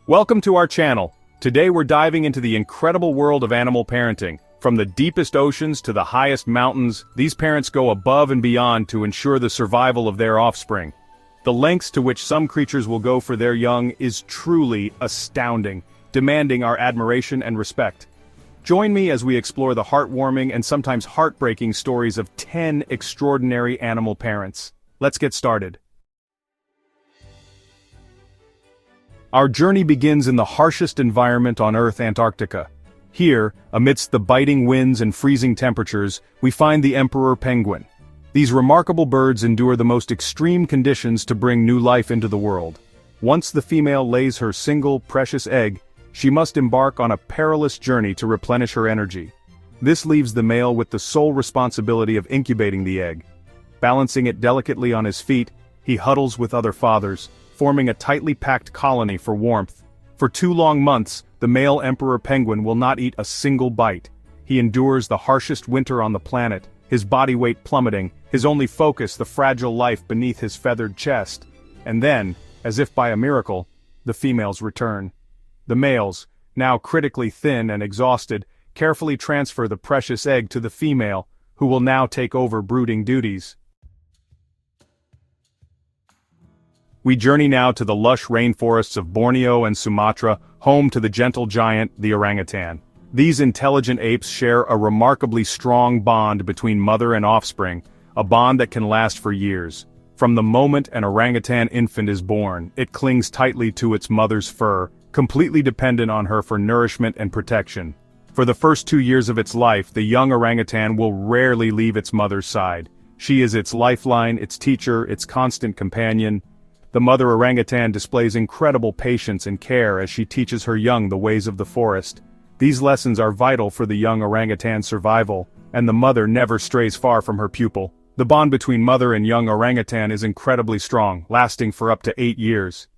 Welcome to our channel. Today we're diving into the incredible world of animal parenting. From the deepest oceans to the highest mountains, these parents go above and beyond to ensure the survival of their offspring. The lengths to which some creatures will go for their young is truly astounding, demanding our admiration and respect. Join me as we explore the heartwarming and sometimes heartbreaking stories of 10 extraordinary animal parents. Let's get started. Our journey begins in the harshest environment on Earth, Antarctica. Here, amidst the biting winds and freezing temperatures, we find the emperor penguin. These remarkable birds endure the most extreme conditions to bring new life into the world. Once the female lays her single, precious egg, she must embark on a perilous journey to replenish her energy. This leaves the male with the sole responsibility of incubating the egg. Balancing it delicately on his feet, he huddles with other fathers, forming a tightly packed colony for warmth. For 2 long months, the male emperor penguin will not eat a single bite. He endures the harshest winter on the planet, his body weight plummeting, his only focus the fragile life beneath his feathered chest. And then, as if by a miracle, the females return. The males, now critically thin and exhausted, carefully transfer the precious egg to the female, who will now take over brooding duties. We journey now to the lush rainforests of Borneo and Sumatra, home to the gentle giant, the orangutan. These intelligent apes share a remarkably strong bond between mother and offspring, a bond that can last for years. From the moment an orangutan infant is born, it clings tightly to its mother's fur, completely dependent on her for nourishment and protection. For the first 2 years of its life, the young orangutan will rarely leave its mother's side. She is its lifeline, its teacher, its constant companion. The mother orangutan displays incredible patience and care as she teaches her young the ways of the forest. These lessons are vital for the young orangutan's survival, and the mother never strays far from her pupil. The bond between mother and young orangutan is incredibly strong, lasting for up to 8 years.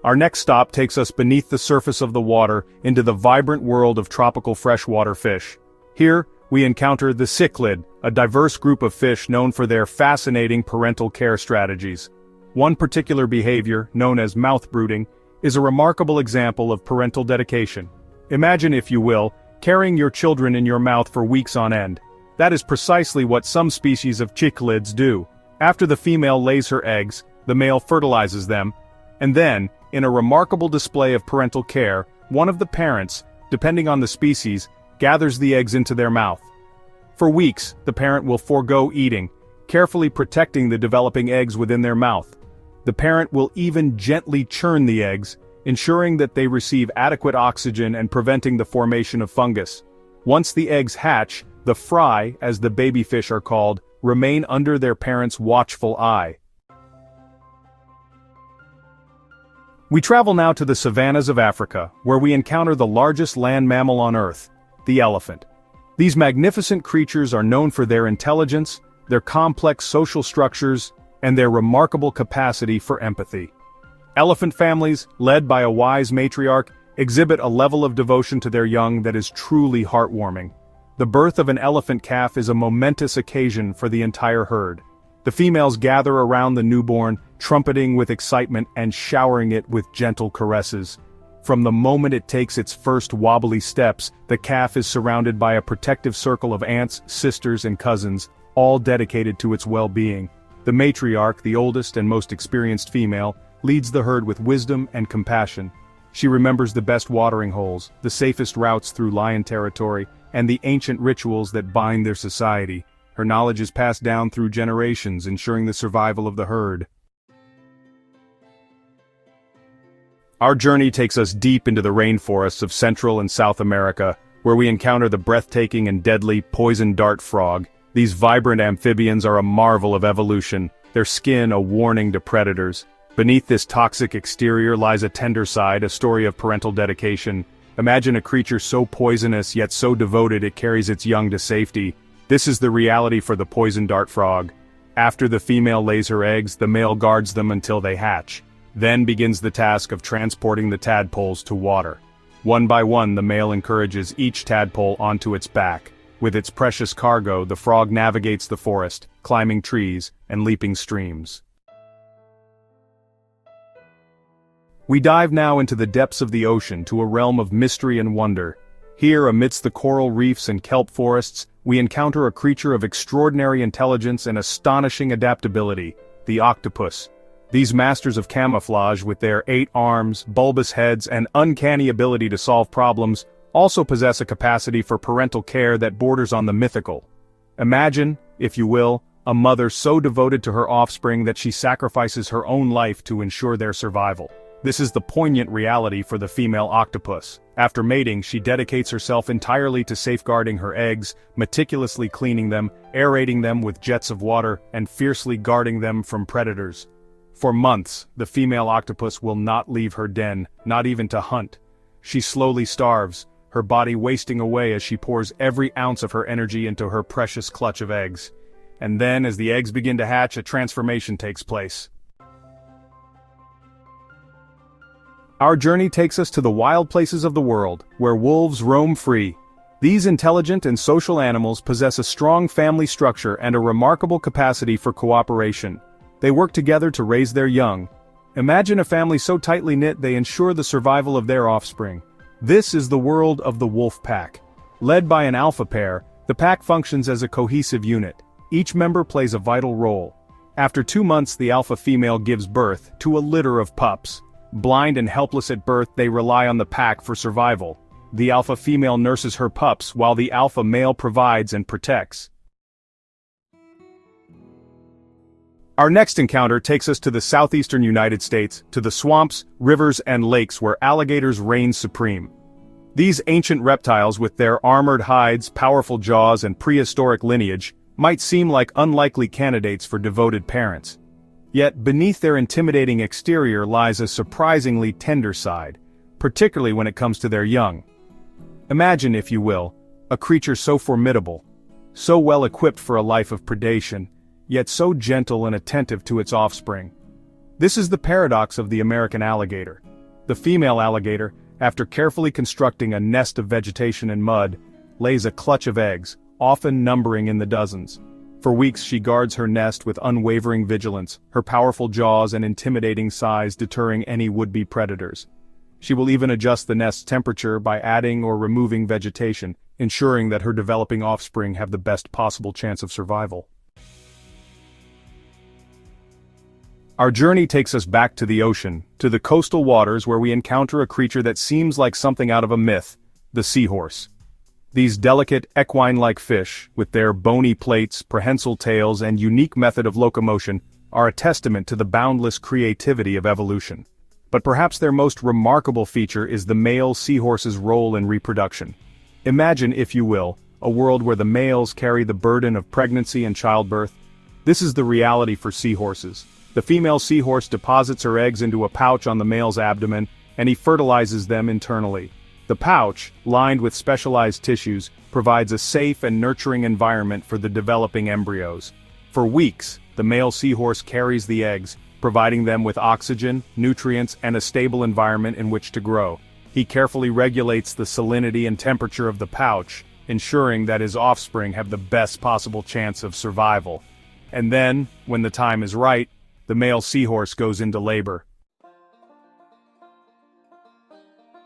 Our next stop takes us beneath the surface of the water into the vibrant world of tropical freshwater fish. Here, we encounter the cichlid, a diverse group of fish known for their fascinating parental care strategies. One particular behavior, known as mouth brooding, is a remarkable example of parental dedication. Imagine, if you will, carrying your children in your mouth for weeks on end. That is precisely what some species of cichlids do. After the female lays her eggs, the male fertilizes them, and then, in a remarkable display of parental care, one of the parents, depending on the species, gathers the eggs into their mouth. For weeks, the parent will forego eating, carefully protecting the developing eggs within their mouth. The parent will even gently churn the eggs, ensuring that they receive adequate oxygen and preventing the formation of fungus. Once the eggs hatch, the fry, as the baby fish are called, remain under their parent's watchful eye. We travel now to the savannas of Africa, where we encounter the largest land mammal on Earth, the elephant. These magnificent creatures are known for their intelligence, their complex social structures, and their remarkable capacity for empathy. Elephant families, led by a wise matriarch, exhibit a level of devotion to their young that is truly heartwarming. The birth of an elephant calf is a momentous occasion for the entire herd. The females gather around the newborn, trumpeting with excitement and showering it with gentle caresses. From the moment it takes its first wobbly steps, the calf is surrounded by a protective circle of aunts, sisters, and cousins, all dedicated to its well-being. The matriarch, the oldest and most experienced female, leads the herd with wisdom and compassion. She remembers the best watering holes, the safest routes through lion territory, and the ancient rituals that bind their society. Her knowledge is passed down through generations, ensuring the survival of the herd. Our journey takes us deep into the rainforests of Central and South America, where we encounter the breathtaking and deadly poison dart frog. These vibrant amphibians are a marvel of evolution, their skin a warning to predators. Beneath this toxic exterior lies a tender side, a story of parental dedication. Imagine a creature so poisonous yet so devoted it carries its young to safety. This is the reality for the poison dart frog. After the female lays her eggs, the male guards them until they hatch. Then begins the task of transporting the tadpoles to water. One by one, the male encourages each tadpole onto its back. With its precious cargo, the frog navigates the forest, climbing trees, and leaping streams. We dive now into the depths of the ocean to a realm of mystery and wonder. Here, amidst the coral reefs and kelp forests, we encounter a creature of extraordinary intelligence and astonishing adaptability, the octopus. These masters of camouflage, with their 8 arms, bulbous heads, and uncanny ability to solve problems, also possess a capacity for parental care that borders on the mythical. Imagine, if you will, a mother so devoted to her offspring that she sacrifices her own life to ensure their survival. This is the poignant reality for the female octopus. After mating, she dedicates herself entirely to safeguarding her eggs, meticulously cleaning them, aerating them with jets of water, and fiercely guarding them from predators. For months, the female octopus will not leave her den, not even to hunt. She slowly starves, her body wasting away as she pours every ounce of her energy into her precious clutch of eggs. And then, as the eggs begin to hatch, a transformation takes place. Our journey takes us to the wild places of the world, where wolves roam free. These intelligent and social animals possess a strong family structure and a remarkable capacity for cooperation. They work together to raise their young. Imagine a family so tightly knit they ensure the survival of their offspring. This is the world of the wolf pack. Led by an alpha pair, the pack functions as a cohesive unit. Each member plays a vital role. After 2 months, the alpha female gives birth to a litter of pups. Blind and helpless at birth, they rely on the pack for survival. The alpha female nurses her pups while the alpha male provides and protects. Our next encounter takes us to the southeastern United States, to the swamps, rivers, and lakes where alligators reign supreme. These ancient reptiles, with their armored hides, powerful jaws, and prehistoric lineage, might seem like unlikely candidates for devoted parents. Yet beneath their intimidating exterior lies a surprisingly tender side, particularly when it comes to their young. Imagine, if you will, a creature so formidable, so well equipped for a life of predation, yet so gentle and attentive to its offspring. This is the paradox of the American alligator. The female alligator, after carefully constructing a nest of vegetation and mud, lays a clutch of eggs, often numbering in the dozens. For weeks she guards her nest with unwavering vigilance, her powerful jaws and intimidating size deterring any would-be predators. She will even adjust the nest's temperature by adding or removing vegetation, ensuring that her developing offspring have the best possible chance of survival. Our journey takes us back to the ocean, to the coastal waters where we encounter a creature that seems like something out of a myth, the seahorse. These delicate, equine-like fish, with their bony plates, prehensile tails, and unique method of locomotion, are a testament to the boundless creativity of evolution. But perhaps their most remarkable feature is the male seahorse's role in reproduction. Imagine, if you will, a world where the males carry the burden of pregnancy and childbirth. This is the reality for seahorses. The female seahorse deposits her eggs into a pouch on the male's abdomen, and he fertilizes them internally. The pouch, lined with specialized tissues, provides a safe and nurturing environment for the developing embryos. For weeks, the male seahorse carries the eggs, providing them with oxygen, nutrients, and a stable environment in which to grow. He carefully regulates the salinity and temperature of the pouch, ensuring that his offspring have the best possible chance of survival. And then, when the time is right, the male seahorse goes into labor.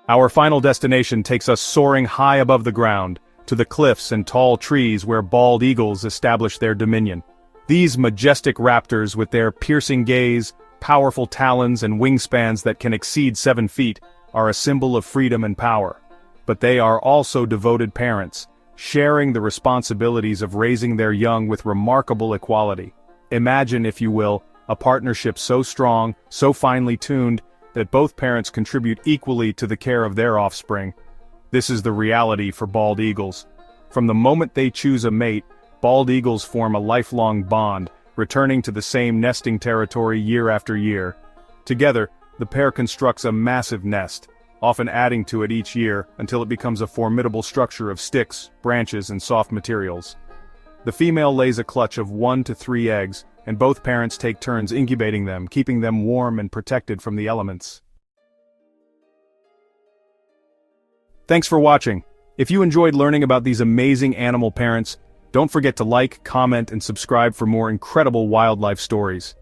Our final destination takes us soaring high above the ground, to the cliffs and tall trees where bald eagles establish their dominion. These majestic raptors, with their piercing gaze, powerful talons, and wingspans that can exceed 7 feet, are a symbol of freedom and power. But they are also devoted parents, sharing the responsibilities of raising their young with remarkable equality. Imagine, if you will, a partnership so strong, so finely tuned, that both parents contribute equally to the care of their offspring. This is the reality for bald eagles. From the moment they choose a mate, bald eagles form a lifelong bond, returning to the same nesting territory year after year. Together, the pair constructs a massive nest, often adding to it each year until it becomes a formidable structure of sticks, branches, and soft materials. The female lays a clutch of 1 to 3 eggs, and both parents take turns incubating them, keeping them warm and protected from the elements. Thanks for watching. If you enjoyed learning about these amazing animal parents, don't forget to like, comment, and subscribe for more incredible wildlife stories.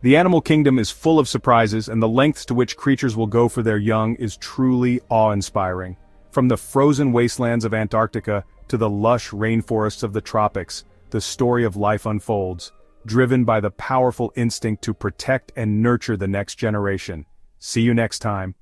The animal kingdom is full of surprises, and the lengths to which creatures will go for their young is truly awe-inspiring. From the frozen wastelands of Antarctica to the lush rainforests of the tropics, the story of life unfolds, driven by the powerful instinct to protect and nurture the next generation. See you next time.